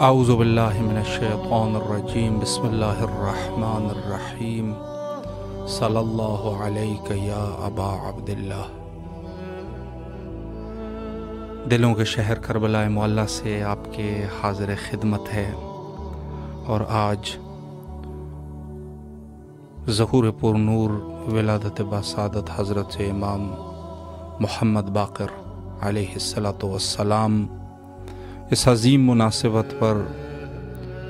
اعوذ باللہ من الشیطان الرجیم بسم اللہ الرحمن الرحیم صلی اللہ علیک یا ابا عبداللہ۔ دلوں کے شہر کربلا معلیٰ سے آپ کے حاضر خدمت ہے، اور آج ظہور پر نور ولادت باسعادت حضرت امام محمد باقر علیہ الصلاۃ والسلام، اس عظیم مناسبت پر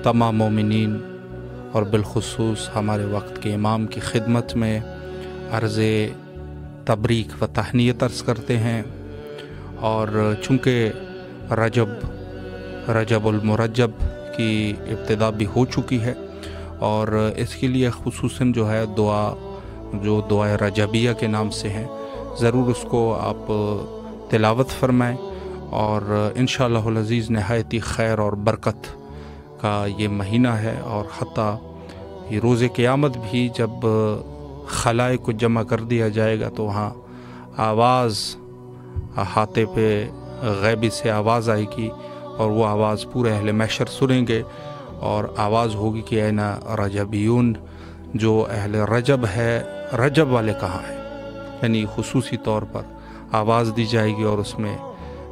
تمام مومنین اور بالخصوص ہمارے وقت کے امام کی خدمت میں عرض تبریک و تہنیت عرض کرتے ہیں۔ اور چونکہ رجب المرجب کی ابتدا بھی ہو چکی ہے، اور اس کے لیے خصوصاً جو ہے دعا رجبیہ کے نام سے ہے، ضرور اس کو آپ تلاوت فرمائیں، اور انشاءاللہ العزیز نہایت ہی خیر اور برکت کا یہ مہینہ ہے۔ اور حتیٰ یہ روز قیامت بھی جب خلائق کو جمع کر دیا جائے گا تو وہاں آواز احاطے پہ غیبی سے آواز آئے گی، اور وہ آواز پورے اہل محشر سنیں گے، اور آواز ہوگی کہ اے نا رجبیون، جو اہل رجب ہے، رجب والے کہاں ہیں؟ یعنی خصوصی طور پر آواز دی جائے گی، اور اس میں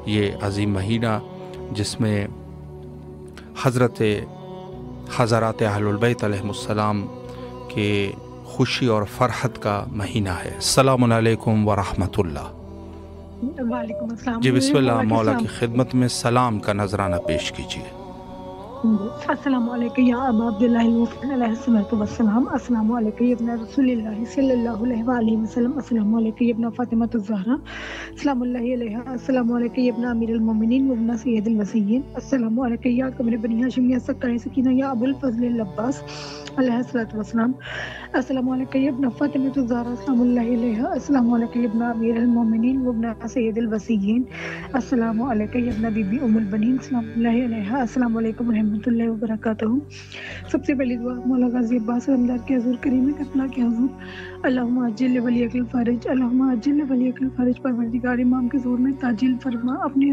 یہ عظیم مہینہ جس میں حضرات اہل البیت علیہم السلام کے خوشی اور فرحت کا مہینہ ہے۔ السلام علیکم ورحمۃ اللہ۔ وعلیکم السلام جی بسم اللہ، مولا کی خدمت میں سلام کا نذرانہ پیش کیجیے۔ السلام علیکم یا ابا عبداللہ المفضل علیہ الصلوۃ والسلام، السلام علیکم ابن رسول اللہ صلی اللہ علیہ وآلہ وسلم، السلام علیکم ابن فاطمہ الزہرا سلام اللہ علیہا، السلام علیکم ابن امیر المومنین وابن سید الوصیین، السلام علیکم یا قمر بنی ہاشم یا سکر سکینہ یا ابو الفضل العباس علیہ الصلوۃ والسلام، السلام علیکم ابن فاطمہ الزہرا سلام اللہ علیہا، السلام علیکم ابن امیر المومنین وابن سید الوصیین، السلام علیکم ابن بی بی ام البنین سلام اللہ علیہا، السلام علیکم رحمۃ اللہ وبرکاتہ۔ سب سے پہلی دعا مولا غازی عباس علمدار کے حضور کریم کربلا کے حضور، اللہم عجل ولیک الفرج، اللہم عجل ولیک الفرج، پروردگار امام کے ظہور میں تعجیل فرما، اپنی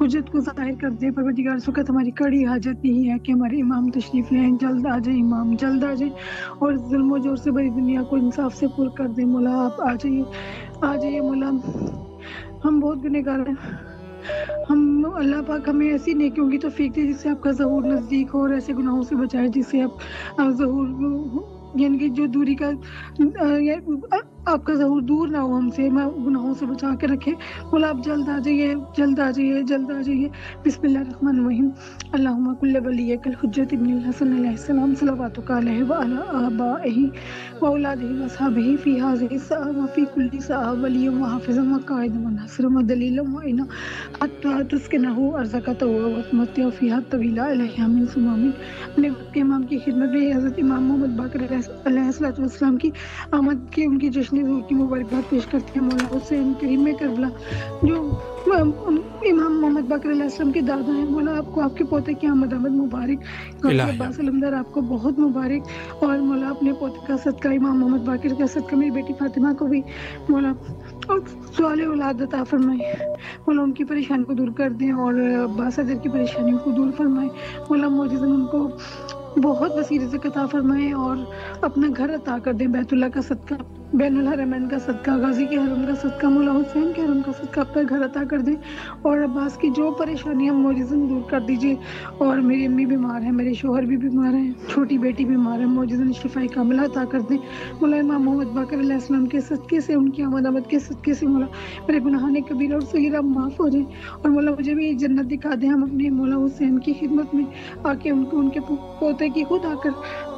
حجت کو ظاہر کر دے پروردگار۔ اس وقت ہماری کڑی حاجت یہی ہے کہ ہمارے امام تشریف لیں، جلد آ جائیں امام، جلد آ جائیں، اور ظلم و جور سے بڑی دنیا کو انصاف سے پر کر دیں۔ مولا آپ آ جائیے مولا، ہم بہت گنہگار ہیں، ہم اللہ پاک ہمیں ایسی نیکیوں کی توفیق دے جس سے آپ کا ظہور نزدیک ہو، اور ایسے گناہوں سے بچائے جس سے آپ ظہور، یعنی کہ جو دوری کا آپ کا ظہور دور نہ ہو ہم سے، گناہوں سے بچا کے رکھے۔ مولا آپ جلد آ جائیے، جلد آ جائیے، جلد آ جائیے۔ بسم اللہ الرحمن الرحیم، اللہم کل ولیک الحجۃ ابن الحسن علیہ السلام صلواتک علیہ وعلی آبائہ واولادہ واصحابہ فی ہذہ الساعۃ وفی کل ساعۃ ولیہ وحافظا وقائدا وناصرا ودلیلا معینا حتی تسکنہ ارضک وتمتع فیہا طویلا الیہ من ثم آمین۔ اپنے وقت کے امام کی خدمت میں حضرت امام محمد باقر علیہ السلام کی آمد کی، ان کی جشن ظہور کی مبارکباد پیش کرتے ہیں۔ مولا حسین کریم کربلا جو امام محمد باقر علیہ السلام کے دادا ہیں، مولا آپ کو آپ کے پوتے کی آمد مبارک، عباس علمدار آپ کو بہت مبارک، اور مولا اپنے پوتے کا صدقہ امام محمد باقر کا صدقہ میری بیٹی فاطمہ کو بھی مولا سوال اولاد عطا فرمائے، مولا ان کی پریشانی کو دور کر دیں، اور عباس حضر کی پریشانیوں کو دور فرمائے، مولا معجزن ان کو بہت وسیع رزق عطا فرمائے، اور اپنا گھر عطا کر دیں، بیت اللہ کا صدقہ، بین الحرمین کا صدقہ، غازی کے حرم کا صدقہ، مولا حسین کے حرم کا صدقہ اپنا گھر عطا کر دیں، اور عباس کی جو پریشانیاں معجزن دور کر دیجیے۔ اور میری امی بیمار ہیں، میرے شوہر بھی بیمار ہیں، چھوٹی بیٹی بیمار ہے، معجزن شفاء کاملہ عطا کر دیں۔ مولا امام محمد باقر علیہ السلام کے صدقے سے، ان کی آمد کے صدقے سے مولا میرے گناہان کبیرہ اور صغیرہ معاف ہو جائیں، اور مولا مجھے بھی جنت دکھا دیں۔ ہم اپنے مولا حسین کی خدمت میں آ کے ان کے پوتے کی خود آ کر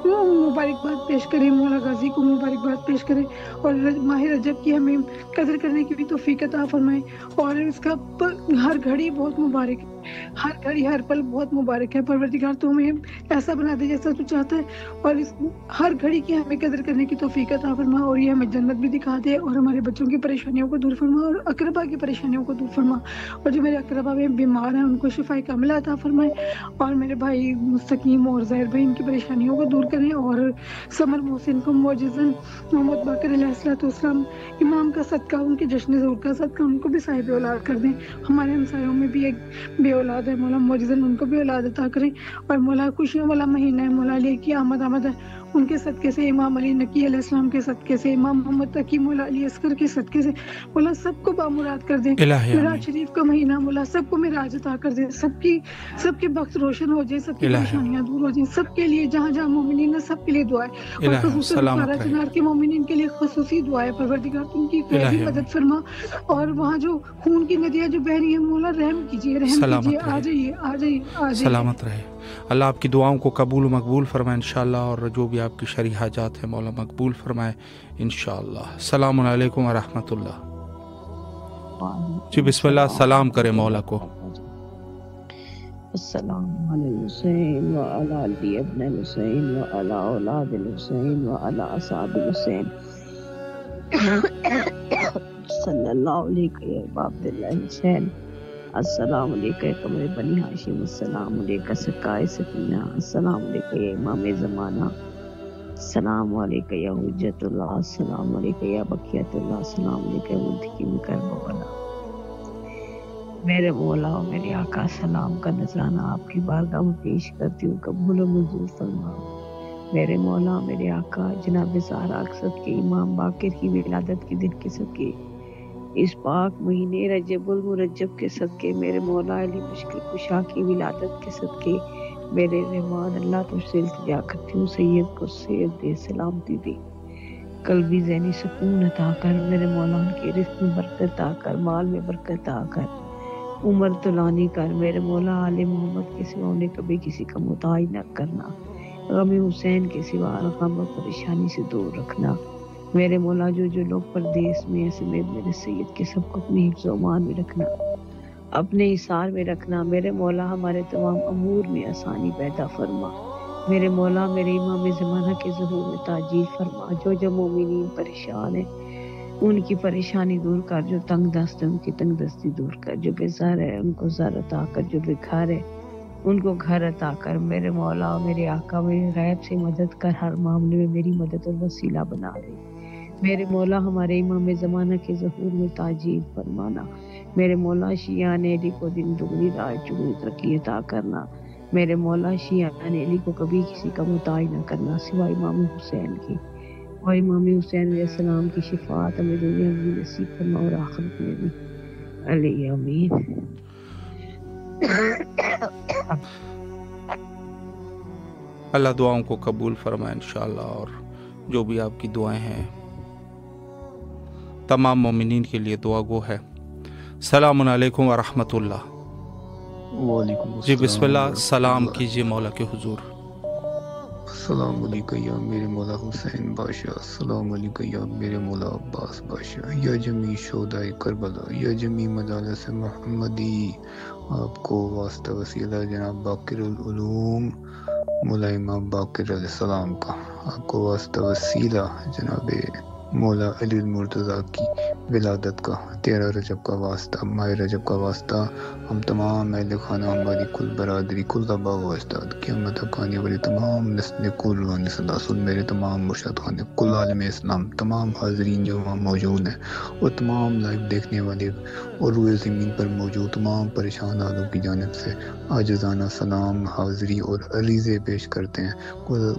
مبارکباد پیش کریں، مولا غازی کو مبارکباد پیش کریں، اور ماہ رجب کی ہمیں قدر کرنے کی بھی توفیق عطا فرمائیں، اور اس کا ہر گھڑی بہت مبارک ہے، ہر گھڑی ہر پل بہت مبارک ہے۔ پروردگار تو ہمیں ایسا بنا دے جیسا تو چاہتا ہے، اور اس ہر گھڑی کی ہمیں قدر کرنے کی توفیق عطا فرما، اور یہ ہمیں جنت بھی دکھا دے، اور ہمارے بچوں کی پریشانیوں کو دور فرما، اور اقربا کی پریشانیوں کو دور فرما، اور جو میرے اقربا میں بیمار ہیں ان کو شفاء کاملہ عطا فرمائے، اور میرے بھائی مستقیم اور ظاہر بھائی ان کی پریشانیوں کو دور کریں, اور سمر محسن کو معجزاً محمد باقر علیہ السلام امام کا صدقہ, ان کے جشن ظہور کا صدقہ ان کو بھی صاحب اولاد کر دیں. ہمارے ہمسایوں میں بھی ایک بے اولاد ہے, مولا معجزاً ان کو بھی اولاد عطا کریں. اور مولا خوشیوں والا مہینہ ہے, مولا علی کی آمد ہے, ان کے صدقے سے, امام علی نقی علیہ السلام کے صدقے سے, امام محمد تقی مولا علی اصغر کے صدقے سے مولا سب کو بامراد کر دیں. معراج شریف کا مہینہ مولا سب کو معراج عطا کر دیں, سب کے وقت روشن ہو جائے, سب کی پریشانیاں دور ہو جائیں, سب کے لیے جہاں جہاں مومنین ہیں سب کے لیے دعا ہے, اور خصوصاً پارا چنار کے مومنین کے لیے خصوصی دعا ہے. پروردگار ان کی فیضی مدد فرما, اور وہاں جو خون کی ندیاں جو بہ رہی ہیں مولا رحم کیجیے, آ جائیے. سلامت رہے. اللہ آپ کی دعاؤں کو قبول و مقبول فرمائے انشاءاللہ, اور جو بھی آپ کی شرعی حاجات ہیں مولا مقبول فرمائے انشاءاللہ. السلام علیکم ورحمۃ اللہ. جی بسم اللہ سلام کرے مولا کو. السلام علی الحسین وعلی علی ابن الحسین وعلی اولاد الحسین وعلی اصحاب الحسین صلی اللہ علیہ وآلہ اللہ حسین. السلام علیکم قمر بنی ہاشم, السلام علیکم سکائے سکینہ, السلام علیکم امام زمانہ, السلام علیکم یا حجت اللہ, السلام علیکم یا بقیت اللہ, السلام علیکم منتقم کربلا. میرے مولا و میرے آقا سلام کا نذرانہ آپ کی بارگاہ میں پیش کرتی ہوں, قبول و منظور فرماؤ. میرے مولا میرے آقا جناب زہرا اقصد کے امام باقر کی ولادت کے دن کے صدقے, اس پاک مہینے رجب المرجب کے صدقے, میرے مولا علی مشکل کشا کی ولادت کے صدقے, میرے رحمان اللہ تجھ سے التجا کرتی ہوں سید کو صحت دے, سلامتی دے, قلبی ذہنی سکون عطا کر. میرے مولا ان کے رزق میں برکت عطا کر, مال میں برکت عطا کر, عمر طولانی کر. میرے مولا آل محمد کے سوا انہیں کبھی کسی کا محتاج نہ کرنا, غم حسین کے سوا غم و پریشانی سے دور رکھنا. میرے مولا جو لوگ پردیس میں ہیں سمیت میرے سید کے سب کو اپنے حفظ و امان میں رکھنا, اپنے حصار میں رکھنا. میرے مولا ہمارے تمام امور میں آسانی پیدا فرما. میرے مولا میرے امام زمانہ کے ظہور میں تاجیل فرما. جو مومنین پریشان ہیں ان کی پریشانی دور کر, جو تنگ دست ہے ان کی تنگ دستی دور کر, جو بے زر ہے ان کو زر عطا کر, جو بے گھر ہے ان کو گھر عطا کر. میرے مولا میرے آقا میرے غیب سے مدد کر, ہر معاملے میں میری مدد اور وسیلہ بنا دے. میرے مولا ہمارے امام زمانہ کے ظہور میں تاجیل فرمانا. میرے مولا شیعان علی کو دن دگنی رات چگنی ترقی عطا کرنا. میرے مولا شیعان علی کو کبھی کسی کا محتاج نہ کرنا سوائے امام حسین کی, اور امام حسین علیہ السلام کی شفاعت ہمیں دنیا میں بھی نصیب فرما اور آخرت میں بھی. علی امین. اللہ دعاؤں کو قبول فرمائے انشاءاللہ, اور جو بھی آپ کی دعائیں ہیں تمام مومنین کے لیے دعا گو ہے. السلام علیکم ورحمۃ اللہ. وعلیکم السلام. جی بسم اللہ سلام کیجیے مولا کے حضور. السلام علیکم یا میرے مولا حسین بادشاہ, السلام علیکم یا میرے مولا عباس بادشاہ, یا جمی شہدائے کربلا, یا جمی مجالس محمدی. آپ کو واسطہ وسیلہ جناب باقر العلوم مولا امام باقر علیہ السلام کا, آپ کو واسطہ وسیلہ جناب مولا علی المرتضیٰ کی ولادت کا 13 رجب کا واسطہ, ماہ رجب کا واسطہ. ہم تمام اہل خانہ, ہماری کل برادری, کل آبا و اجداد, قیامت تک آنے والی تمام نسل کل و نسل, میرے تمام مرشد خانے, کل عالم اسلام, تمام حاضرین جو وہاں موجود ہیں, اور تمام لائیو دیکھنے والے اور روئے زمین پر موجود تمام پریشان حالوں کی جانب سے عاجزانہ سلام, حاضری اور عریضے پیش کرتے ہیں,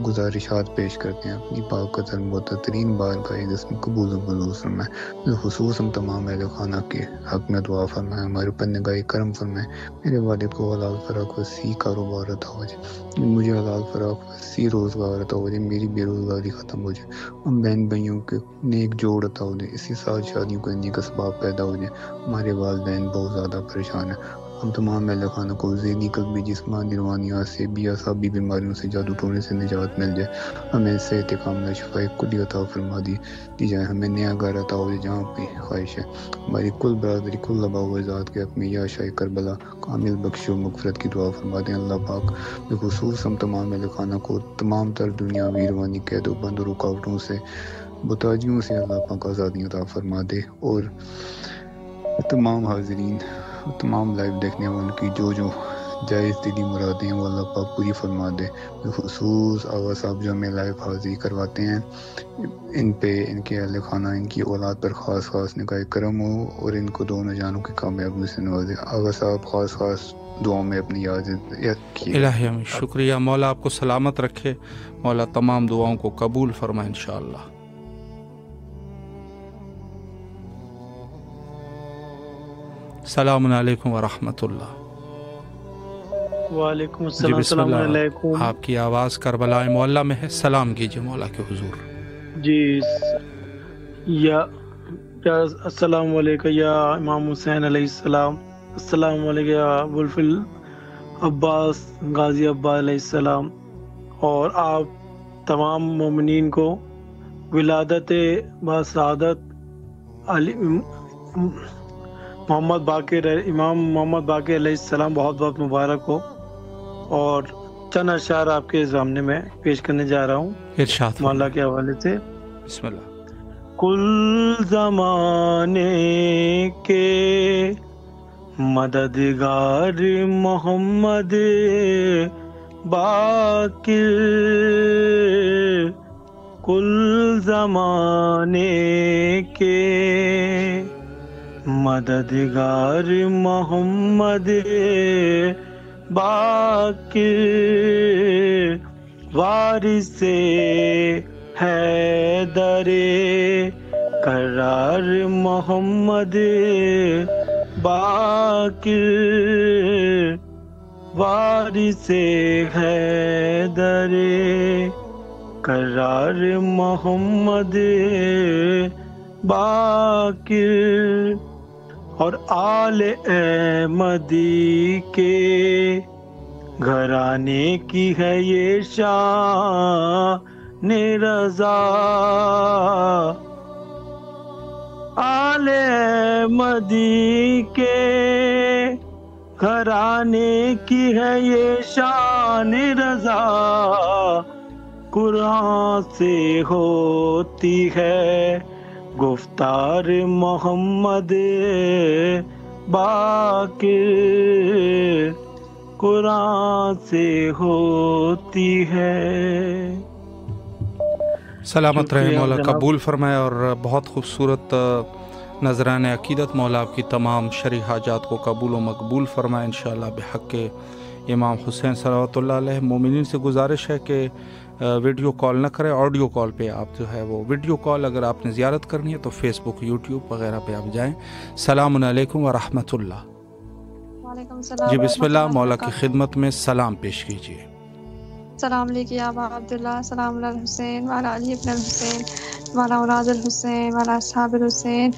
گزارشات پیش کرتے ہیں اپنی پاک قدر معتبرین بارگاہ جس میں قبول و منظور فرمائے. خصوص ہم تمام اہل خانہ کے حق میں دعا فرمائے, ہمارے اوپر نگاہ کرم فرمائے. میرے والد کو حلال فراق وسیع کاروبار عطا ہو جائے, مجھے حلال فراق وسیع روزگار عطا ہو جائے, میری بے روزگاری ختم ہو جائے, ہم بہن بھائیوں کے نیک جوڑ عطا ہو جائے, اسی سال شادیوں کا نیک اسباب پیدا ہو جائے. ہمارے والدین بہت زیادہ پریشان ہیں. ہم تمام اہل خانہ کو ذہنی قلبی جسمانی روحانیات سے بھی اعصابی بیماریوں سے جادو ٹونے سے نجات مل جائے. ہمیں صحت کاملہ شفا کلی عطا فرما دی جائے. ہمیں نیا گھر عطا ہو جائے جہاں پہ خواہش ہے. ہماری کل برادری, کل آبا و اجداد کے حق میں یا شاہ کربلا کامل بخش و مغفرت کی دعا فرما دیں. اللہ پاک بخصوص ہم تمام اہل خانہ کو تمام تر دنیاوی روحانی قید و بند و رکاوٹوں سے, بتاجیوں سے اللہ پاک آزادی عطا فرما دے. اور تمام حاضرین, تمام لائیو دیکھنے والوں کی جو جائز دلی مرادیں وہ اللہ پاک پوری فرما دے۔ خصوص آغا صاحب جو ہمیں لائیو حاضری کرواتے ہیں، ان پہ، ان کے اہل خانہ، ان کی اولاد پر خاص نگاہ کرم ہو اور ان کو دونوں جانوں کی کامیابی سے نوازے۔ آغا صاحب خاص دعاؤں میں اپنی یاد کیے۔ الہی ہمیں شکریہ، مولا آپ کو سلامت رکھے، مولا تمام دعاؤں کو قبول فرمائے انشاءاللہ۔ السلام علیکم ورحمۃ اللہ۔ وعلیکم جی السلام، بسم السلام اللہ، علیکم۔ آپ کی آواز کربلا معلیٰ میں ہے، سلام کیجیے مولا کے حضور۔ جی یا السلام علیکم یا امام حسین علیہ السلام، السلام علیکم یا ابوالفضل عباس غازی عباس علیہ السلام، اور آپ تمام مومنین کو ولادت بسعادت علی محمد باقر، امام محمد باقر علیہ السلام بہت بہت مبارک ہو۔ اور چند اشعار آپ کے سامنے میں پیش کرنے جا رہا ہوں ارشاد مولا کے حوالے سے۔ بسم اللہ۔ کل زمانے کے مددگار محمد باقر، کل زمانے کے مددگار محمد باقر، وارث حیدر کرار محمد باقر، وارث حیدر کرار محمد باقر، اور آل احمدی کے گھرانے کی ہے یہ شان رضا، آل احمدی کے گھرانے کی ہے یہ شان رضا، قرآن سے ہوتی ہے گفتار محمد باقر، قرآن سے ہوتی ہے۔ سلامت رہے شکریہ مولا، جناب۔ قبول فرمائے، اور بہت خوبصورت نذران عقیدت مولا آپ کی تمام شرعی حاجات کو قبول و مقبول فرمائے انشاءاللہ بحق امام حسین صلوات اللہ علیہ۔ مومنین سے گزارش ہے کہ ویڈیو کال نہ کریں، آڈیو کال پہ آپ جو ہے وہ ویڈیو کال اگر آپ نے زیارت کرنی ہے تو فیس بک، یوٹیوب وغیرہ پہ آپ جائیں۔ السلام علیکم ورحمۃ اللہ۔ وعلیکم السلام جی بسم اللہ، ورحمۃ اللہ مولا کی وبرکاتہ۔ خدمت میں سلام پیش کیجیے۔ السلام علیکم یا ابا عبداللہ، السلام علی الحسین وعلی علی ابن الحسین وعلی اولاد الحسین وعلی اصحاب الحسین،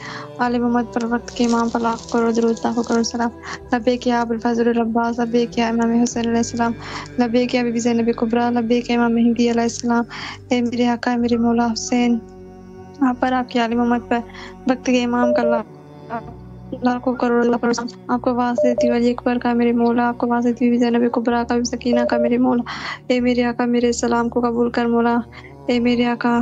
آل محمد پر وقت کے امام پر لاکھ کرو درود، لاکھوں کرو سلام۔ لبیک یا ابوالفضل العباس، لبیک یا امام حسین علیہ السلام، لبیک یا بی بی زینب کبریٰ، لبیک یا امام مہدی علیہ السلام۔ اے میرے آقا، اے میرے مولا حسین، آپ پر، آپ کی آل محمد پر وقت کے امام کا لاکھوں کروڑ سلام۔ آپ کو واسطے دیتی علی اکبر کا میرے مولا، آپ کو واسطے دیتی زینب کبریٰ کا، بی سکینہ کا میرے مولا۔ اے میرے آقا، میرے سلام کو قبول کر مولا۔ اے میرے آقا،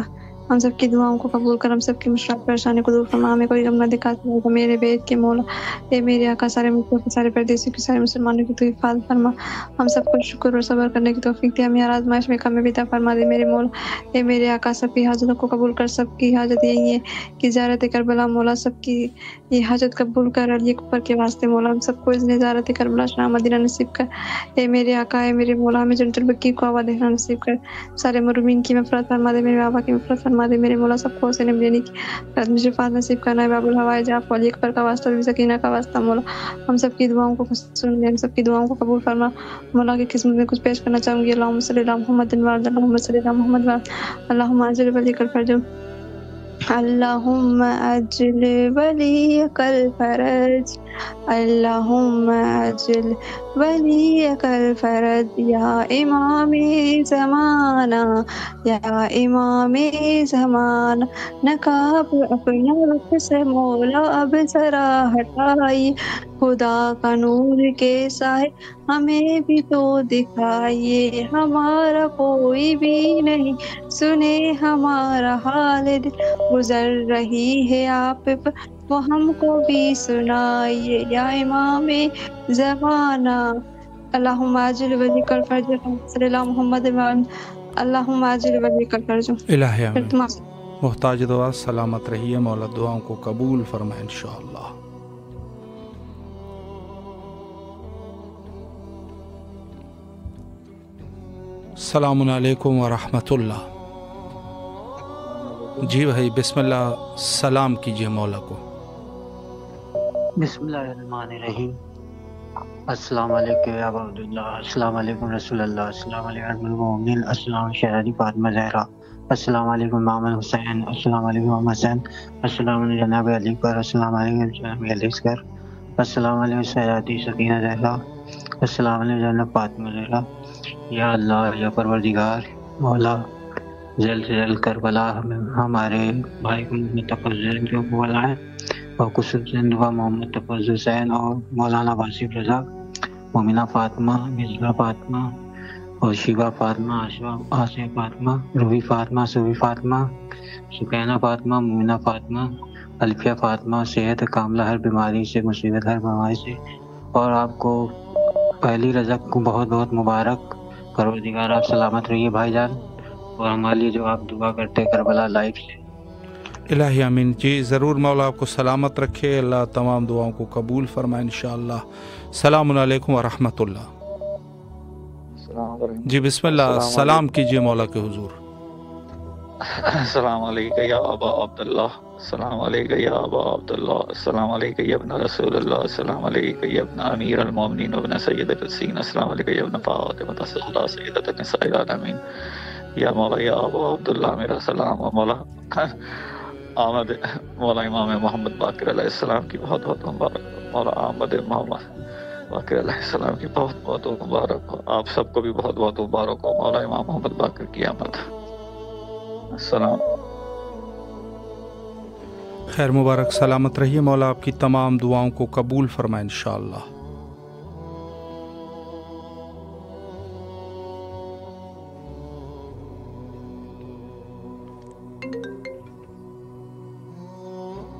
ہم سب کی دعاؤں کو قبول کر، ہم سب کی مشکلات پریشانی کو دور فرما، ہمیں کوئی غم نہ دکھا سکے میرے بیت کے مولا۔ اے میرے آقا، سارے ملکوں کے، سارے پردیسیوں کے، سارے مسلمانوں کی تو حفاظت فرما، ہم سب کو شکر اور صبر کرنے کی توفیق دے، ہمیں ہر آزمائش میں کامیابی عطا فرما دے میرے مولا۔ اے میرے آقا، سب کی حاجتوں کو قبول کر، سب کی حاجت یہی ہے کہ زیارت کربلا مولا، سب کی یہ حاجت قبول کر علی اکبر کے واسطے مولا، ہم سب کو اذن زیارت کربلا شاہ مدینہ نصیب کر۔ اے میرے آقا، اے میرے مولا، ہمیں جنت البقیع کو آباد رہنا نصیب کر، سارے مرحومین کی مغفرت فرما دے میرے بابا کی مغفرت فرما دے میرے مولا، سب کو حسین ابن علی کی شفاعت نصیب کرنا ہے، باب الحوائج آپ کو علی اکبر کا واسطہ، بی سکینہ کا واسطہ مولا، ہم سب کی دعاؤں کو سن لے، ہم سب کی دعاؤں کو قبول فرما مولا۔ کی قسمت میں کچھ پیش کرنا چاہوں گی۔ اللہم صلی علی محمد وعلی اللہم صلی علی محمد وعلی اللہم اجل ولی کل فرج، اللہم اجل ولی کل فرج، اللہم اجل ولی کل فرج، یا امام زمانہ، یا امام زمانہ، نقاب اپنا رخ سے مولا اب ذرا ہٹائی، خدا کا نور کے سائے ہمیں بھی تو دکھائیے، ہمارا کوئی بھی نہیں سنے ہمارا حال، گزر رہی ہے آپ پر وہ ہم کو بھی سنائیے، یا امام زمانہ اللهم عاجل وذكر فرج صلی اللہ محمد اللهم عاجل وذكر فرج. الہی آمین. محتاج دعا سلامت رہیے، مولا دعاؤں کو قبول فرمائے انشاءاللہ. السلام علیکم ورحمۃ اللہ. جی بھائی بسم اللہ سلام کیجیے مولا کو. بسم اللہ الرحمن الرحیم. السلام علیکم یا عبداللہ، السلام علیکم رسول اللہ، السلام علیکم المومنین، السلام شہزادی فاطمہ زہرا، السلام علیکم امام حسین، السلام علیکم امام حسین، السلام علیکم جناب علی اکبر، السلام علیکم جناب علی اصغر، السلام علیکم شہزادی سکینہ زہرا، السلام علیکم جناب فاطمہ زہرا. یا اللہ یا پروردگار مولا جلد سے جلد کربلا ہمارے بھائی کو متقزن جو بولا ہے اور خصوصاً محمد تفضل حسین اور مولانا واصف رضا، مومنہ فاطمہ، مصباح فاطمہ اور شیبہ فاطمہ، آسیہ فاطمہ، روحی فاطمہ، صوفی فاطمہ، سکینہ فاطمہ، مومنہ فاطمہ، الفیہ فاطمہ، صحت کاملہ ہر بیماری سے، مصیبت ہر بیماری سے. اور آپ کو پہلی رزق کو بہت بہت مبارک. پروردگار آپ سلامت رہیے بھائی جان، اور ہمارے لیے جو آپ دعا کرتے کربلا لائف سے. الہی آمین. جی ضرور مولا آپ کو سلامت رکھے، اللہ تمام دعاؤں کو قبول فرمائے انشاءاللہ. السلام علیکم ورحمۃ اللہ. جی بسم اللہ سلام کیجیے مولا کے حضور. السلام علیکم یا ابا عبداللہ، السلام علیکم یا ابا عبداللہ، السلام علیکم یا ابن رسول اللہ، السلام علیکم یا ابن امیر المومنین ابن سید السین، السلام علیکم یا ابن فاطمہ الزہرا سیدۃ النساء العالمین. یا مولا یا ابا عبداللہ میرا سلام. و مولا آمد مولا امام محمد باقر علیہ السلام کی بہت بہت مبارک. مولا آمد محمد باقر علیہ السلام کی بہت بہت مبارک ہو. آپ سب کو بھی بہت بہت مبارک ہو مولا امام محمد باقر کی آمد. السلام. خیر مبارک، سلامت رہیے، مولا آپ کی تمام دعاؤں کو قبول فرمائے انشاءاللہ.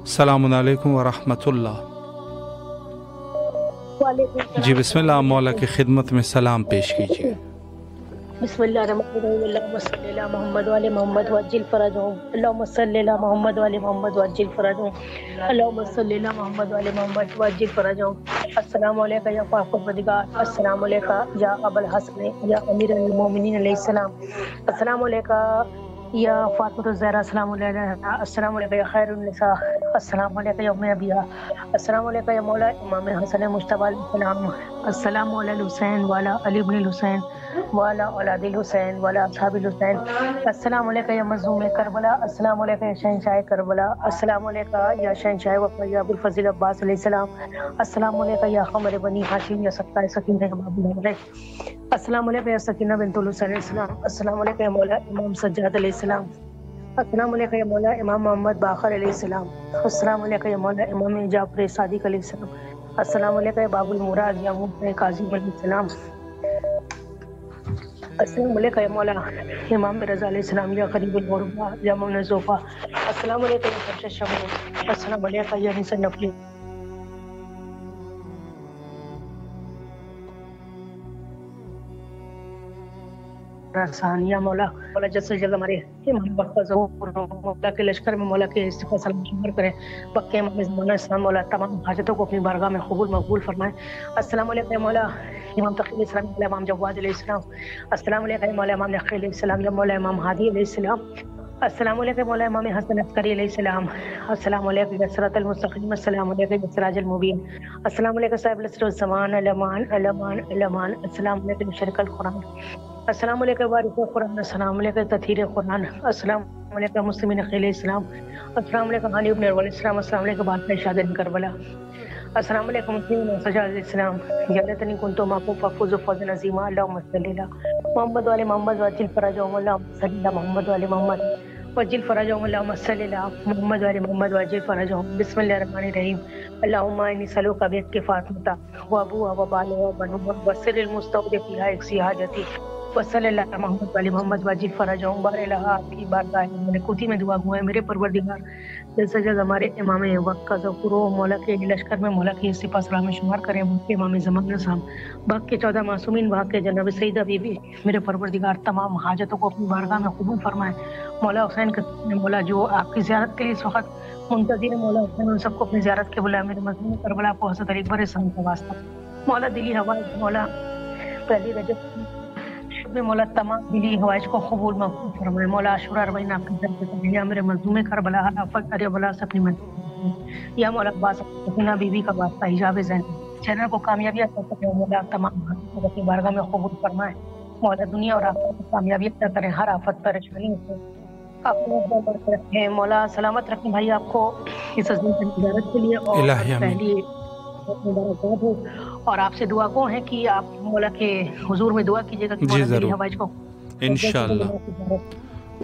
السلام علیکم ورحمۃ اللہ. جی بسم اللہ مولا کی خدمت میں سلام پیش کیجیے. بسم اللہ الرحمن الرحیم. اللہم صلی علی محمد وعلی محمد وعجل فرجهم. اللہم صلی علی محمد وعلی محمد وعجل فرجهم. اللہم صلی علی محمد وعلی محمد وعجل فرجهم. السلام علیکم یا پروردگار، السلام علیکم یا ابو الحسن یا امیر المومنین علیہ السلام، السلام علیکم یا فاطمہ الزہرا، السلام علیکم، السلام علیکم یا خیر النساء، السلام علیکم یا ام ابیہ، السلام علیکم یا مولا امام حسن مجتبی علیہ السلام، السلام علی الحسین وعلی علی ابن الحسین وعلی اولاد الحسین وعلی اصحاب الحسین، السلام علیکم یا مظلوم کربلا، السلام علیکم یا شہنشاہ کربلا، السلام علیکم یا شہنشاہ وفا یا ابو الفضل عباس علیہ السلام، السلام علیکم یا قمر بنی ہاشم یا سقائے سکینہ باب علیہ، السلام علیکم یا سکینہ بنت الحسین علیہ السلام، السلام علیکم یا مولا امام سجاد علیہ السلام، السلام علیکم یا مولا امام محمد باقر علیہ السلام، السلام علیکم یا مولا امام جعفر صادق علیہ السلام، السلام علیکم یا باب المراد یا مولا کاظم علیہ السلام، السلام علیکم یا مولا امام رضا علیہ السلام یا قریب الغربا یا مولانا زوفا، السلام علیکم یا فرش شمع، السلام علیکم یا نساء نفلی، یا مولا مولا جس سے جلد ہمارے امام وقت ظہور مولا کے لشکر میں مولا کے استفاع سلام شمار کریں، پکے امام زمانہ اسلام مولا تمام حاجتوں کو اپنی بارگاہ میں قبول مقبول فرمائیں. السلام علیکم مولا امام تقی علیہ السلام یا امام جواد علیہ السلام، السلام علیکم مولا امام نقی علیہ السلام یا مولا امام ہادی علیہ السلام، السلام علیکم مولا امام حسن عسکری علیہ السلام، السلام علیکم یا صراط المستقیم، السلام علیکم یا سراج المبین، السلام علیکم صاحب العصر والزمان، الامان الامان الامان، السلام علیکم شرک القرآن، السلام علیکم وارث القرآن، السلام علیکم تطہیر قرآن، السلام علیکم مسلمین علیہ السلام، السلام علیکم علی ابن علیہ السلام، السلام علیکم بادشاہ شہادت کربلا، السلام علیکم مسلمین سجاد علیہ السلام، یا لیتنی کنت معکم فافوز فوزا عظیما، اللہم صلی علی محمد وعلی محمد وعجل فرجهم، اللہم صلی علی محمد وعلی محمد وعجل فرجهم، اللہم صلی علی محمد وعلی محمد وعجل فرجهم. بسم اللہ الرحمن الرحیم. اللہم انی اسألک بعتق فاطمہ وابوها وبالها وبنوها وسر المستودع فیها اقضی حاجتی وصلی اللہ محمد وعلی محمد وعجل فرجهم. بار الہ آپ کی بارگاہ ملکوتی میں دعا گو ہے میرے پروردگار، جیسا جز ہمارے امام وقت کا ذکر ہو، مولا کے لشکر میں مولا کے سپہ سلام میں شمار کریں، امام زمان صاحب باق کے 14 معصومین، باق کے جناب سیدہ بی بی، میرے پروردگار تمام حاجتوں کو اپنی بارگاہ میں قبول فرمائے۔ مولا حسین کا مولا جو آپ کی زیارت کے لیے اس وقت منتظر ہے، مولا حسین ان سب کو اپنی زیارت کے بلائے، میرے مظلوم کربلا کو حضرت علی اکبر سلام کا واسطہ، مولا دلی ہوائج، مولا پہلی رجب میں مولا تمام دلی ہوائج کو قبول مقبول فرمائے۔ مولا عاشورہ اربعین آپ کی طرف سے یا میرے مظلوم کربلا حلافت ارے بلا سے اپنی مدد یا مولا عباس سکینہ بی بی کا واسطہ حجاب زین چینل کو کامیابی عطا کرے، مولا تمام کو اپنی بارگاہ میں قبول فرمائے۔ مولا دنیا اور آخرت کو کامیابی عطا کرے، ہر آفت پریشانی سے آپ رکھیں، مولا سلامت رکھیں بھائی آپ کو اس عظیم تجارت کے لیے، اور پہلی مبارکباد ہو، اور آپ سے دعا گو ہے کہ آپ مولا کے حضور میں دعا کیجیے گا کہ جی مولا ضرور انشاءاللہ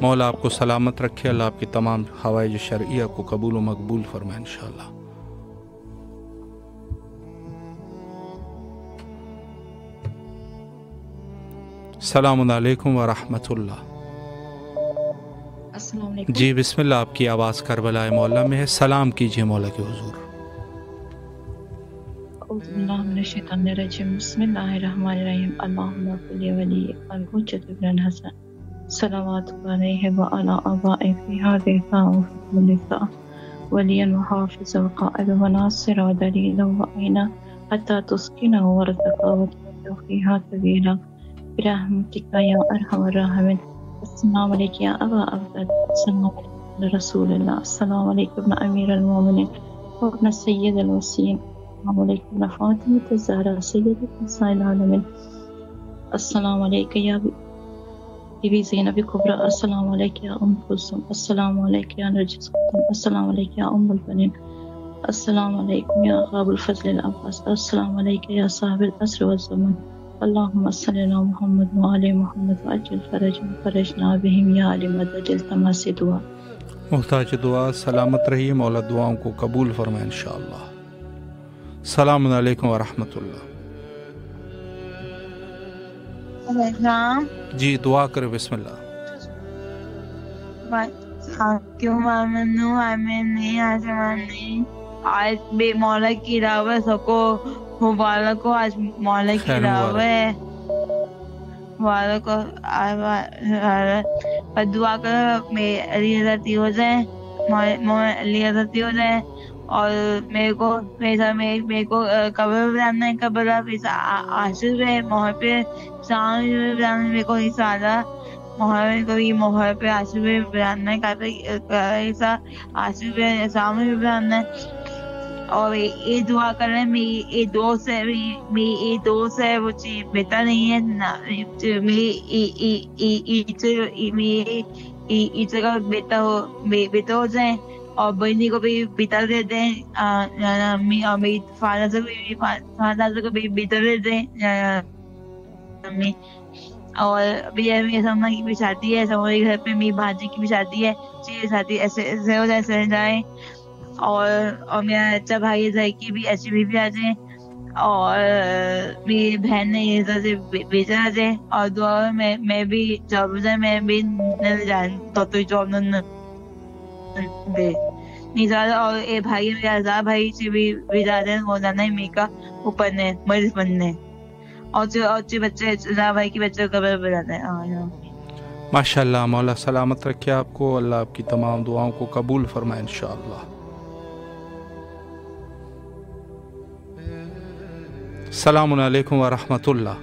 مولا آپ کو سلامت رکھے، اللہ آپ کی تمام حوائج شرعیہ کو قبول و مقبول فرمائے انشاءاللہ۔ السلام علیکم ورحمۃ اللہ۔ السلام علیکم۔ جی بسم اللہ، آپ کی آواز کربلا مولا میں ہے، سلام کیجیے مولا کے حضور۔ اعوذ باللہ من الشیطان الرجیم، بسم اللہ الرحمن الرحیم، اللہم صلی ولی الحجۃ ابن الحسن صلوات علیہ وعلی آبائہ فی ھذہ الساعۃ وفی کل ساعۃ ولیا وحافظ وقائد وناصر ودلیلا وعینا حتی تسکنہ ورزقہ وتنجو فیہا سبیلا برحمتک یا ارحم الراحمین۔ السلام علیکم یا ابا عبداللہ، السلام علیکم رسول اللہ، السلام علیکم ابن امیر المومنین وابن سید الوصیین، السلام علیکم ابن فاطمہ الزہرا سیدۃ نساء العالمین، السلام علیکم یا بی بی زینب کبریٰ، السلام علیکم یا ام کلثوم، السلام علیکم یا نرجس ختم، السلام علیکم یا ام البنین، السلام علیکم یا غاب الفضل العباس، السلام علیکم یا صاحب العصر والزمان، اللہم صلی علی محمد وعلی محمد وعجل فرجنا بہم یا علی مدد التماس دعا۔ محتاج دعا سلامت رہیے، مولا دعاؤں کو قبول فرمائے انشاءاللہ۔ السلام علیکم ورحمۃ اللہ۔ السلام جی دعا کرے، بسم اللہ۔ کیوں مامنو آمین نہیں آسمان نہیں، آج بے مولا کی راوت سکو مبارک کو، آج مولا کی راوت ہے مبارک کو، اور دعا کرو میں علی حضرت ہو جائیں، علی حضرت ہو جائیں، اور میرے کو قبر بنانا ہے، قبر عاشق ہے، محر پہ شام بنانا ہے، میرے کو سادہ محر کو بھی محر پہ عاشق پہ بنانا ہے، عاشق پہ شام بھی بنانا ہے، اور یہ دعا کر رہے ہیں میری یہ دوست ہے وہ چیز بہتر نہیں ہے، میری کا بہتر ہو جائیں، اور بہنی کو بھی بہتر دے دیں، اور میری فادر کو بھی بہتر دے دیں، اور ابھی میری سما کی بھی شادی ہے، سما کے گھر پہ میری بھانجی کی بھی شادی ہے، شادی ایسے ہو جائے، ایسے جائیں، اور میرا اچھا بھائی ذائی کی بھی ایچ بھی آ جائیں، اور میری بہن نے ادھر سے بھیجا آ جائے، اور دعا میں بھی جاب جائے، میں بھی تو جاب دے نظارہ، اور اے بھائی میرا آزاد بھائی سے بھی بھیجا دیں، مولانا می کا اوپر نے مریض بننے، اور بچے آزاد بھائی کے بچے کو قبر بجاتے ہیں۔ ماشاء اللہ، مولا سلامت رکھے آپ کو، اللہ آپ کی تمام دعاؤں کو قبول فرمائے انشاءاللہ۔ السلام علیکم ورحمۃ اللہ۔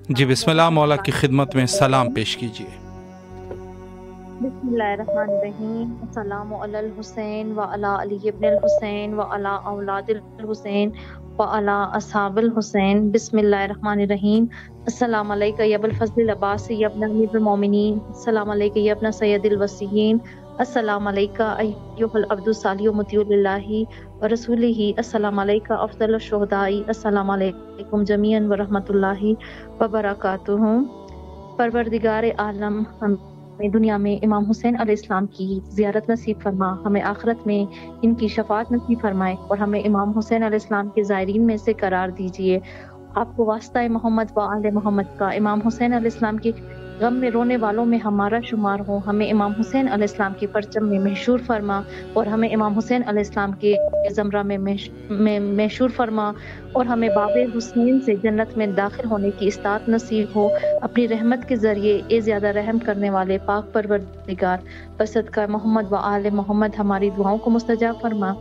جی بسم اللہ، مولا کی خدمت میں سلام پیش کیجیے۔ بسم اللہ الرحمن الرحیم، السلام علی الحسین وعلی علی ابن الحسین وعلی اولاد الحسین وعلی اصحاب الحسین، بسم اللہ الرحمن الرحیم۔ السلام علیکم یا ابوالفضل العباس یا ابن امیر المومنین، السلام علیکم یا ابن سید الوصیین، السلام علیکم ایھا العبد الصالح مطیع اللہ ورسولہ، السلام علیکم افضل الشہداء، السلام علیکم جمیعا ورحمۃ اللہ وبرکاتہ۔ پروردگار عالم ہمیں دنیا میں امام حسین علیہ السلام کی زیارت نصیب فرما، ہمیں آخرت میں ان کی شفاعت نصیب فرمائے، اور ہمیں امام حسین علیہ السلام کے زائرین میں سے قرار دیجیے۔ آپ کو واسطہ محمد و آل محمد کا، امام حسین علیہ السلام کی غم میں رونے والوں میں ہمارا شمار ہو، ہمیں امام حسین علیہ السلام کے پرچم میں محشور فرما اور ہمیں امام حسین علیہ السلام کے زمرہ میں محشور فرما اور ہمیں باب حسین سے جنت میں داخل ہونے کی استطاعت نصیب ہو۔ اپنی رحمت کے ذریعے اے زیادہ رحم کرنے والے پاک پروردگار، بصدقہ محمد و آل محمد ہماری دعاؤں کو مستجاب فرما۔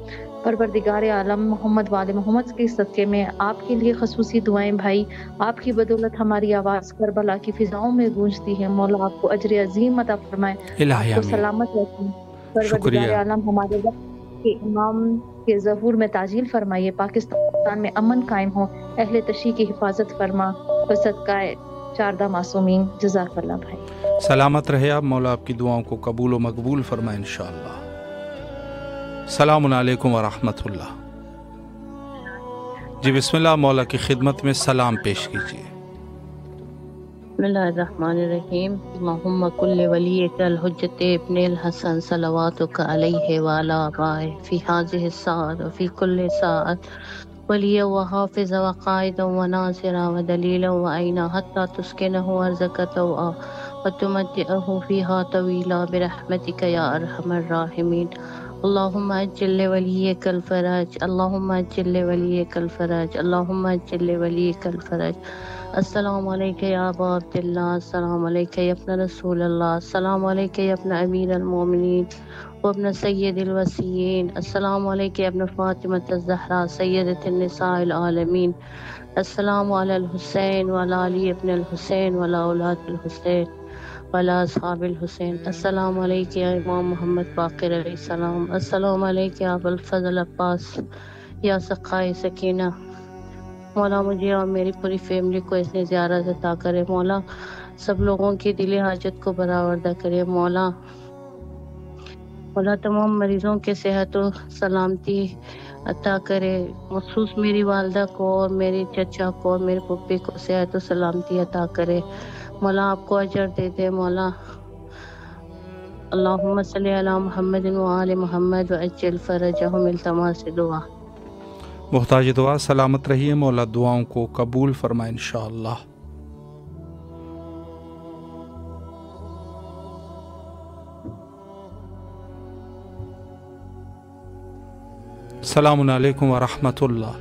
پروردگار عالم، محمد و آل محمد کے صدقے میں آپ کے لیے خصوصی دعائیں بھائی، آپ کی بدولت ہماری آواز کربلا کی فضاؤں میں گونجتی ہے۔ مولا آپ کو اجر عظیم عطا فرمائے، آپ کو سلامت رکھیں۔ پروردگار عالم ہمارے وقت کے امام کے ظہور میں تعجیل فرمائیے، پاکستان میں امن قائم ہو، اہل تشیع کی حفاظت فرما، بصدقہ چاردہ معصومین۔ جزاک اللہ بھائی، سلامت رہے آپ، مولا آپ کی دعاؤں کو قبول و مقبول فرمائے انشاءاللہ۔ السلام علیکم ورحمۃ اللہ۔ جی بسم اللہ، مولا کی خدمت میں سلام پیش کیجیے۔ بسم اللہ الرحمن الرحیم۔ اللہم کل ولیک الحجت ابن الحسن صلواتک علیہ وعلی آبائہ فی ہذہ الساعۃ وفی کل ساعۃ ولیا وحافظ وقائدا وناصرا ودلیلا وعینا حتی تسکنہ ارضک طوعا وتمتعہ فیہا طویلا برحمتک یا ارحم الراحمین۔ اللہم اجل لولیک الفرج، اللہم اجل لولیک الفرج، اللہم اجل لولیک الفرج۔ السلام علیکہ یا ابا عبداللہ، السلام علیکہ یا ابن رسول اللہ، السلام علیکہ یا ابن امیر المومنین و ابن سید الوصیین، السلام علیکہ یا ابن فاطمۃ الزہرا سیدۃ النساء العالمین، السلام علی الحسین وعلی علی ابن الحسین وعلی اولاد الحسین وعلی اصحاب الحسین۔ السلام علیکہ یا امام محمد باقر علیہ السلام، السلام علیکہ یا ابو الفضل عباس یا سقائے سکینہ۔ مولا مجھے اور میری پوری فیملی کو اس نے زیارت عطا کرے، مولا سب لوگوں کی دلی حاجت کو برآوردہ کرے، مولا تمام مریضوں کے صحت و سلامتی عطا کرے، مخصوص میری والدہ کو اور میری چچا کو اور میرے پھپھی کو صحت و سلامتی عطا کرے، مولا آپ کو اجر دے دے، مولا اللہم صلی علی محمد و آل محمد و اجل فرجہم، التماس دعا۔ محتاج دعا، سلامت رہیے، مولا دعاؤں کو قبول فرمائے انشاءاللہ۔ السلام علیکم ورحمۃ اللہ۔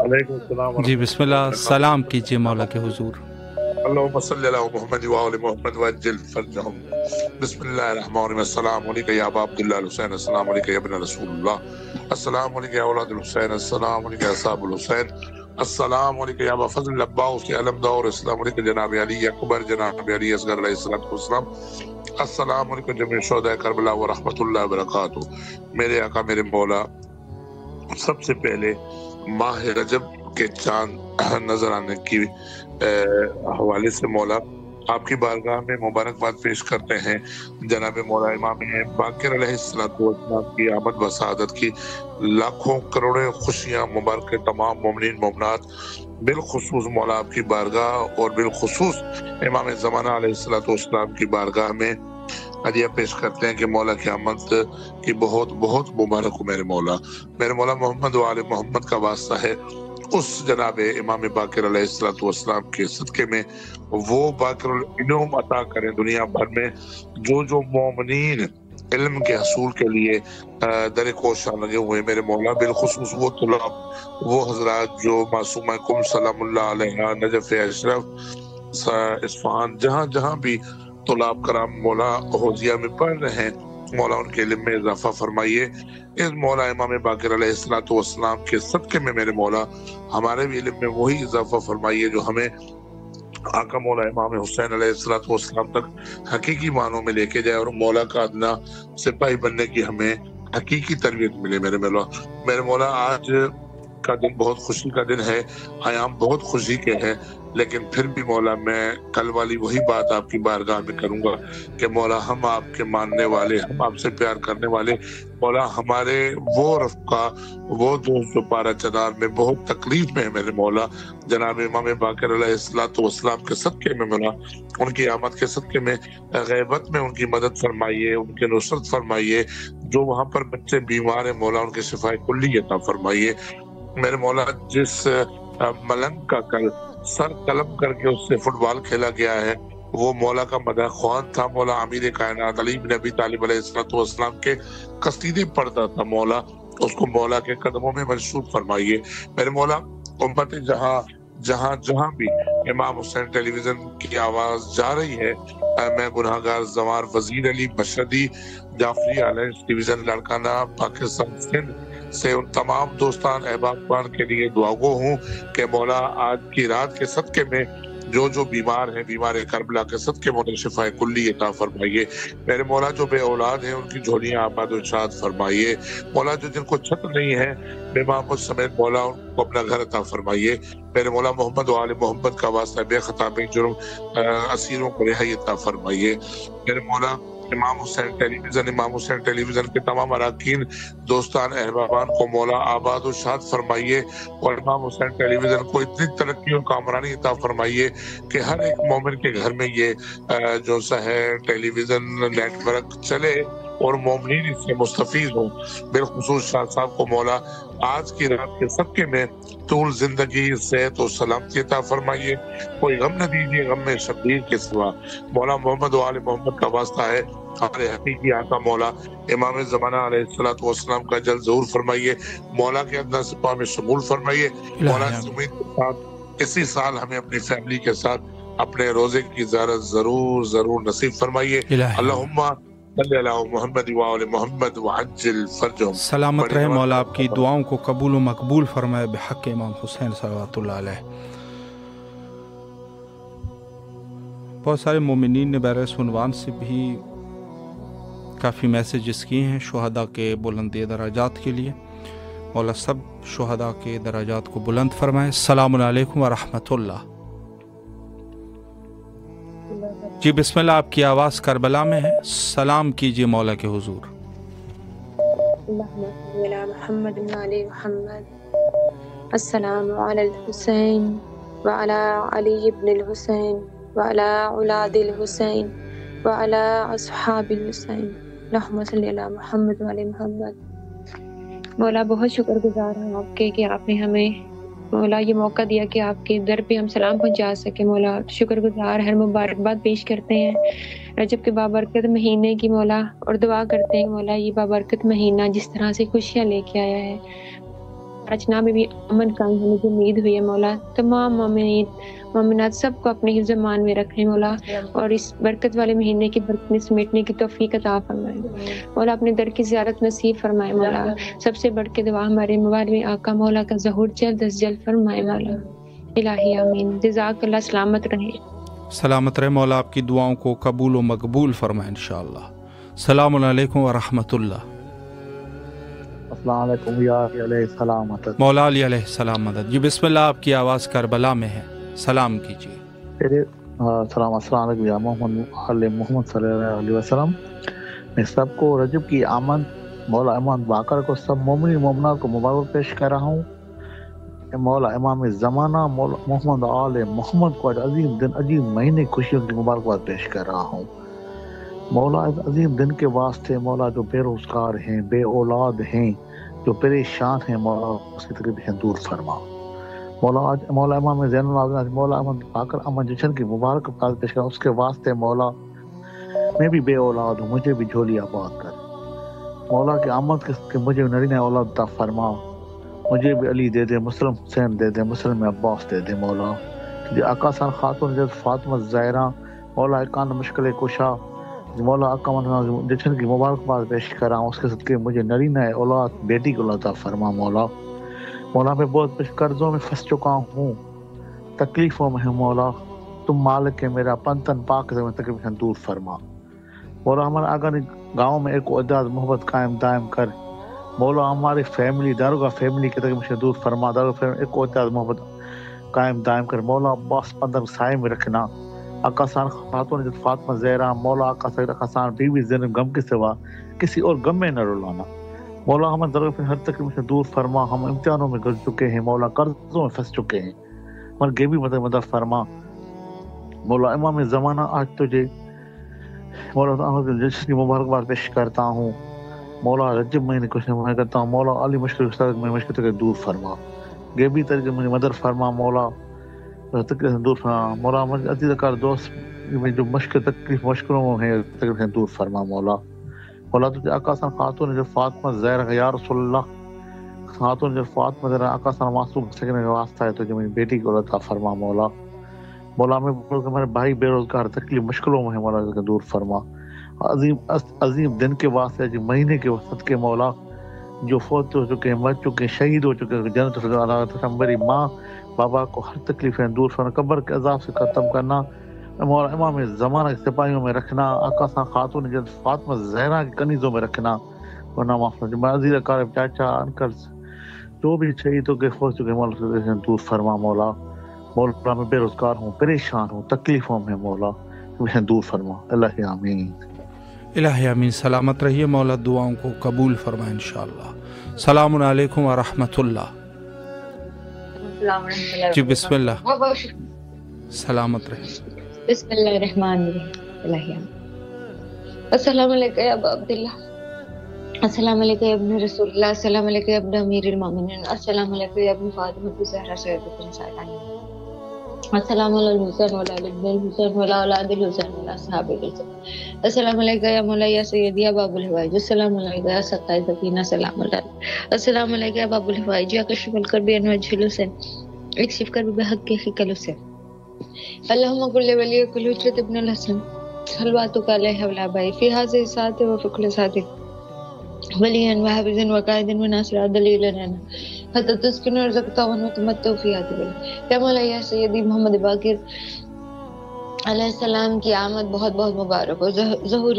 علیکم السلام۔ جی بسم اللہ، سلام کیجیے مولا کے حضور۔ اللہم صلی علی محمد و آل محمد وعجل فرجہم۔ بسم اللہ الرحمن الرحیم۔ السلام علیکم یا ابا عبداللہ الحسین، السلام علیکم یا ابن رسول اللہ، السلام علیکم یا اولاد الحسین، السلام علیکم یا اصحاب الحسین، السلام علیکم یا ابا فضل العباس کے علمدار، السلام علیکم جناب علی اکبر، جناب علی اصغر علیہ السلام، السلام علیکم جميع شہداء کربلا و رحمۃ اللہ وبرکاتہ۔ میرے آقا میرے مولا، سب سے پہلے ماہ رجب کے چاند نظر آنے کی حوالے سے مولا آپ کی بارگاہ میں مبارکباد پیش کرتے ہیں۔ جناب مولا امام باقر علیہ السلام کی آمد و سعادت کی لاکھوں کروڑوں خوشیاں مبارک تمام مومنین مومنات، بالخصوص مولا آپ کی بارگاہ اور بالخصوص امام زمانہ علیہ السلام کی بارگاہ میں ہدیہ پیش کرتے ہیں کہ مولا کی آمد کی بہت بہت مبارک ہو۔ میرے مولا محمد و آل محمد کا واسطہ ہے اس جناب امام باقر علیہ السلام کے صدقے میں وہ باقر العلوم عطا کریں دنیا بھر میں، جو مومنین علم کے حصول کے لیے در کوشاں لگے ہوئے میرے مولا، بالخصوص وہ طلاب، وہ حضرات جو معصومہ کم سلام اللہ علیہ، نجف اشرف، اصفہان، جہاں بھی طلاب کرام مولا حوزیہ میں پڑھ رہے ہیں، مولا ان کے علم میں اضافہ فرمائیے۔ اس مولا امام باقر علیہ السلام کے صدقے میں میرے مولا ہمارے بھی علم میں وہی اضافہ فرمائیے جو ہمیں آقا مولا امام حسین علیہ السلام تک حقیقی معنوں میں لے کے جائے، اور مولا کا ادنا سپاہی بننے کی ہمیں حقیقی تربیت ملے۔ میرے مولا آج کا دن بہت خوشی کا دن ہے، ایام بہت خوشی کے ہیں، لیکن پھر بھی مولا میں کل والی وہی بات آپ کی بارگاہ میں کروں گا کہ مولا ہم آپ کے ماننے والے، ہم آپ سے پیار کرنے والے، مولا ہمارے وہ رفقا، وہ دوست جو پارا چنار میں بہت تکلیف میں ہے میرے مولا، جناب امام باقر علیہ السلام کے صدقے میں مولا، ان کی آمد کے صدقے میں غیبت میں ان کی مدد فرمائیے، ان کی نصرت فرمائیے، جو وہاں پر بچے بیمار ہیں مولا ان کے شفاء کلی عطا فرمائیے۔ میرے مولا جس ملنگ کا کل سر قلم کر کے اس سے فٹ بال کھیلا گیا ہے، وہ مولا کا مدح خوان تھا، مولا امیر کائنات علی بن ابی طالب علیہ السلام کے قصیدے پڑھتا تھا، مولا اس کو مولا کے قدموں میں منسوب فرمائیے۔ میرے مولا امت جہاں بھی امام حسین ٹیلی ویژن کی آواز جا رہی ہے، میں گناہگار زوار وزیر علی مشرقی جعفری علیہ ٹیلی ویژن لاڑکانہ پاکستان سندھ سے ان تمام دوستان احباب کے لیے دعاگو ہوں کہ مولا آج کی رات کے صدقے میں جو بیمار ہیں، بیمار کربلا کے صدقے میں شفا کلی عطا فرمائیے۔ میرے مولا جو بے اولاد ہیں ان کی جھولیاں آباد و ارشاد فرمائیے۔ مولا جو جن کو چھت نہیں ہے، بے محمد سمیت مولا ان کو اپنا گھر عطا فرمائیے۔ میرے مولا محمد و آل محمد کا واسطہ بے خطا بے جرم اسیروں کو رہائی عطا فرمائیے۔ میرے مولا امام حسین ٹیلی ویژن کے تمام اراکین دوستان احبابان کو مولا آباد و شاد فرمائیے، اور امام حسین ٹیلی ویژن کو اتنی ترقی اور کامرانی عطا فرمائیے کہ ہر ایک مومن کے گھر میں یہ جو ہے ٹیلی ویژن نیٹ ورک چلے اور مومنین اس سے مستفید ہوں۔ بالخصوص شاہ صاحب کو مولا آج کی رات کے صدقے میں طول زندگی، صحت اور سلامتی عطا فرمائیے، کوئی غم نہ دیجیے غم میں شبیر کے سوا۔ مولا محمد و آل محمد کا واسطہ ہے ہمارے حقیقی آقا مولا امام زمانہ علیہ السلام کا جلد ظہور فرمائیے، مولا کے ادنا سپاہ میں شمول فرمائیے۔ مولا اس امید کے ساتھ اسی سال ہمیں اپنی فیملی کے ساتھ اپنے روزے کی زیارت ضرور نصیب فرمائیے۔ اللہم صلی اللہ محمد و آل محمد وعجل فرجہم۔ سلامت رہے مولا، آپ کی دعاؤں کو قبول و مقبول فرمائے بحق امام حسین صلوات اللہ علیہ۔ بہت سارے مومنین نے بحیث عنوان سے بھی کافی میسیجز کیے ہیں شہداء کے بلند درجات کے لیے، مولا سب شہداء کے درجات کو بلند فرمائے۔ السلام علیکم ورحمۃ اللہ۔ جی بسم اللہ، آپ کی آواز کربلا میں ہے، سلام کیجئے مولا کے حضور۔ محمد علی محمد، السلام علی الحسین وعلی علی بن الحسین وعلی اولاد الحسین وعلی اصحاب الحسین، اللہم صلی علی محمد وعلی محمد۔ مولا بہت شکر گزار ہوں آپ کے کہ آپ نے ہمیں مولا یہ موقع دیا کہ آپ کے در پہ ہم سلام پہنچا سکے۔ مولا شکر گزار ہر مبارکباد پیش کرتے ہیں رجب کے بابرکت مہینے کی مولا، اور دعا کرتے ہیں مولا یہ بابرکت مہینہ جس طرح سے خوشیاں لے کے آیا ہے، رچنا میں بھی امن قائم ہونے کی امید ہوئی ہے مولا۔ تمام مومنات سب کو اپنے حفظ امان میں رکھیں مولا، اور اس برکت والے مہینے کی برکت میں سمیٹنے کی توفیق عطا فرمائے مولا، اپنے در کی زیارت نصیب فرمائے مولا۔ سب سے بڑھ کے دعا ہمارے مبارک آقا مولا کا ظہور جلد از جلد فرمائے مولا، الہی آمین۔ جزاک اللہ، سلامت رہے۔ سلامت رہے مولا، آپ کی دعاؤں کو قبول و مقبول فرمائے انشاءاللہ۔ السلام علیکم ورحمۃ اللہ۔ السلام علیکم یا علیہ السلام مدد۔ مولا علی علیہ السلام مدد۔ جی بسم اللہ، آپ کی آواز کربلا میں ہے، سلام کیجیے۔ السلام علیکم یا محمد علی محمد صلی اللہ علیہ وسلم۔ میں سب کو رجب کی آمد مولا امام باقر کو سب مومنین مومنات کو مبارک پیش کر رہا ہوں۔ مولا امام زمانہ مولا محمد آل محمد کو عظیم دن عظیم مہینے خوشیوں کی مبارکباد پیش کر رہا ہوں۔ مولا اس عظیم دن کے واسطے مولا جو بے روزگار ہیں، بے اولاد ہیں، جو پریشان ہیں، مولا اس کی تکلیفیں دور فرما۔ مولا آج مولا امام زین العابدین مولا امام باقر امن جشن کی مبارکباد پیش کر، اس کے واسطے مولا میں بھی بے اولاد ہوں، مجھے بھی جھولی آباد کر۔ مولا کی آمد کے مجھے نرینہ اولاد عطا فرما، مجھے بھی علی دے دے، مسلم حسین دے دے، مسلم عباس دے دے مولا۔ جی آقا سان خاتون جد فاطمہ زہرا مولا اکان مشکل کشا مولا آقا جشن کی مبارکباد پیش کرا، اس کے صدقے مجھے نرینہ اولاد بیٹی کو عطا فرما مولا۔ مولا میں بہت کچھ قرضوں میں پھنس چکا ہوں، تکلیفوں میں ہوں مولا، تم مالک ہے میرا، پنتن پاک سے میں تکلیفیں دور فرما مولا۔ ہمارے آگا گاؤں میں ایک اعداد محبت قائم دائم کر مولا، ہماری فیملی داروگا فیملی کی تکلیفیں دور فرما، داروگا فیملی ایک اعداد محبت قائم دائم کر مولا، باس پندر سائے میں رکھنا۔ آقا سان خاتون جد فاطمہ زہرا مولا آقا سان بیوی زینب غم کے سوا کسی اور غم میں نہ رلانا مولا۔ ہم داروگا ہر تکلیف سے دور فرما، ہم امتحانوں میں گر چکے ہیں مولا، قرضوں میں پھنس چکے ہیں، ہمارے گے بھی مدد فرما مولا۔ امام زمانہ آج تجھے مولا جس کی مبارکباد پیش کرتا ہوں مولا، رجب مہینے کچھ نہیں کرتا ہوں مولا، علی مشکل میں مشکل دور فرما، گے بھی طریقے مجھے مدد فرما مولا۔ تکلیف دور فرما مولا. عزیز کار دوست میں جو مشکلوں ہیں تکلیفیں دور فرما مولا. مولا تجھے آقا صلی خاتون جو فاطمہ زہرا یا رسول اللہ خاتون جو فاطمہ زہرا آقا صلی معصوم سکنے کا واسطہ ہے تو جو میری بیٹی کو عطا فرما مولا. مولا میں ہمارے بھائی بے روزگار تکلیف مشکلوں میں ہے مولا دور فرما. عظیم دن کے واسطے جو مہینے کے وسط کے مولا جو فوت ہو چکے مر چکے شہید ہو چکے جنت میری ماں بابا کو ہر تکلیفیں دور فرما. قبر کے عذاب سے ختم کرنا مولا. امام زمانہ کے سپاہیوں میں رکھنا. آقا صاحب خاتون جنت فاطمہ زہرا کے کنیزوں میں رکھنا. ورنہ معاف فرما. عزیز کار چاچا انکل جو بھی شہیدوں کے فوت چکے مولا دور فرما مولا. مولا میں بے روزگار ہوں پریشان ہوں تکلیفوں میں مولا مجھے دور فرما. اللہ آمین. الہی آمین. سلامت رہیے مولا. دعاؤں کو قبول فرما انشاءاللہ. السلام علیکم ورحمۃ اللہ. جی بسم اللہ. سلامت رہیے. بسم اللہ الرحمن الرحیم. السلام علیکم یا ابا عبداللہ. السلام علیکم یا ابن رسول اللہ. السلام علیکم یا ابن امیر المومنین. السلام علیکم یا ابن فاطمہ الزہرا سیدۃ النساء. السلام علی الحسین وعلی آل ابن الحسین وعلی اولاد الحسین وعلی اصحاب الحسین. السلام علیکم یا مولا یا سیدی یا باب الحوائج. السلام علیکم یا سقائے سکینہ. سلام علیکم. السلام علیکم یا باب الحوائج یا کشف الکرب عن وجہ الحسین. اکشف کرب بحق حق الحسین. اللہم کل ولی کل حجرت ابن الحسن صلواتک علیہ وعلی آبائہ فی ھذہ الساعۃ وفی کل ساعۃ ولیاً وحافظاً وقائداً وناصرا دلیلاً حتی تسکن ورزقتا وتمتع فی حیاتک. یا مولا یا سیدی محمد باقر علیہ السلام کی آمد بہت بہت مبارک ہو. ظہور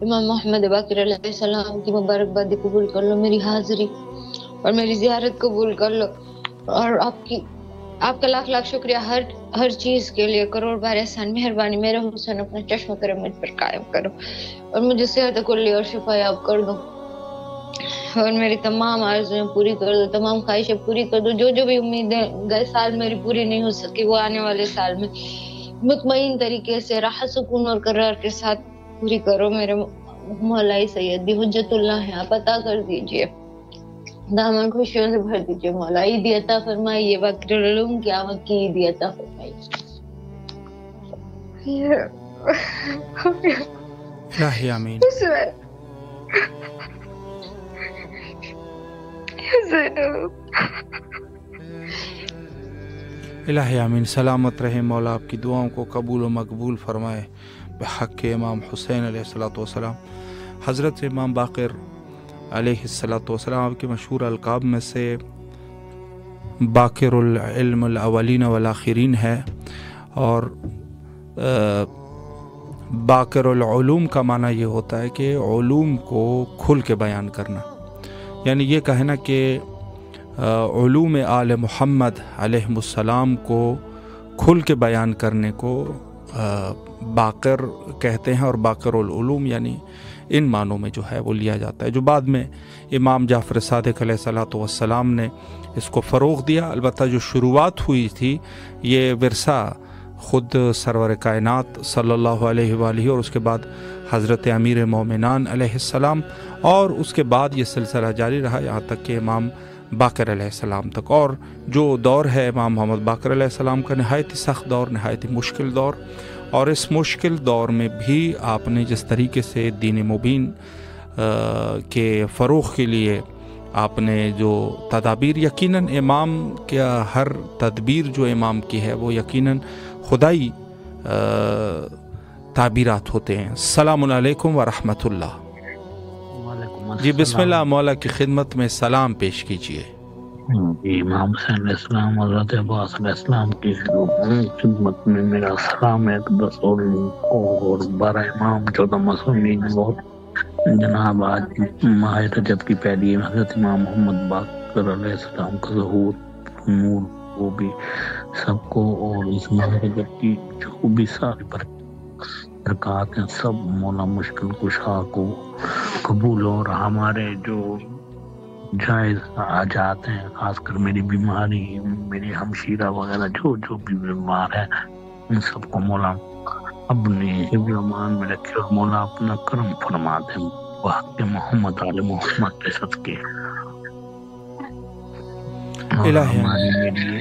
امام محمد باقر علیہ السلام کی مبارکباد قبول کر لو. میری حاضری اور میری زیارت قبول کر لو. اور آپ کا لاکھ لاکھ شکریہ ہر چیز کے لیے. کروڑ بار احسان مہربانی. میرے حسن اپنا چشم کرم مجھ پر قائم کرو اور مجھے صحت کلی اور شفا یاب کر دو اور میری تمام آرزویں پوری کر دو. تمام خواہشیں پوری کر دو. جو بھی امیدیں گئے سال میری پوری نہیں ہو سکی وہ آنے والے سال میں مطمئن طریقے سے راحت سکون اور قرار کے ساتھ پوری کرو. میرے مولا سیدی حجت اللہ ہے آپ عطا کر دیجئے. دامن خوشیوں سے بھر دیجئے مولا. عید عطا فرمائیے. باقر العلوم کی آمد کی عید عطا فرمائیے. آمین. الہی آمین. سلامت رہے مولا. آپ کی دعاؤں کو قبول و مقبول فرمائے بحق امام حسین علیہ الصلوۃ والسلام. حضرت امام باقر علیہ الصلوۃ والسلام آپ کے مشہور القاب میں سے باقر العلم الاولین والآخرین ہے. اور باقر العلوم کا معنی یہ ہوتا ہے کہ علوم کو کھل کے بیان کرنا. یعنی یہ کہنا کہ علوم آل محمد علیہ السلام کو کھل کے بیان کرنے کو باقر کہتے ہیں. اور باقر العلوم یعنی ان معنوں میں جو ہے وہ لیا جاتا ہے جو بعد میں امام جعفر صادق علیہ الصلوۃ والسلام نے اس کو فروغ دیا. البتہ جو شروعات ہوئی تھی یہ ورثہ خود سرور کائنات صلی اللہ علیہ وآلہ اور اس کے بعد حضرت امیر مومنان علیہ السلام اور اس کے بعد یہ سلسلہ جاری رہا یہاں تک کہ امام باقر علیہ السلام تک. اور جو دور ہے امام محمد باقر علیہ السلام کا نہایت ہی سخت دور, نہایت ہی مشکل دور, اور اس مشکل دور میں بھی آپ نے جس طریقے سے دین مبین کے فروغ کے لیے آپ نے جو تدابیر, یقیناً امام کا ہر تدبیر جو امام کی ہے وہ یقیناً خدائی تعبیرات ہوتے ہیں. السلام علیکم ورحمۃ اللہ. جی بسم اللہ. مولا کی خدمت میں سلام پیش کیجیے. امام حسین علیہ السلام حضرت عباس علیہ السلام کی خدمت میں میرا سلام ہے. 10 اور 12 امام 14 معصومین اور جناب آج ماہ رجب کی پہلی حضرت امام محمد باقر علیہ السلام کا ظہور نور وہ بھی سب کو, اور اس ماہ رجب کی جو بھی ساری برکات ہیں سب مولا مشکل کشا کو قبول. اور ہمارے جو جائز حاجات ہیں خاص کر میری بیماری, میری ہمشیرہ وغیرہ جو بھی بیمار ہے ان سب کو مولا اپنے حفظ و امان میں رکھے اور مولا اپنا کرم فرما دیں وقت محمد آل محمد کے صدقے. ہماری میری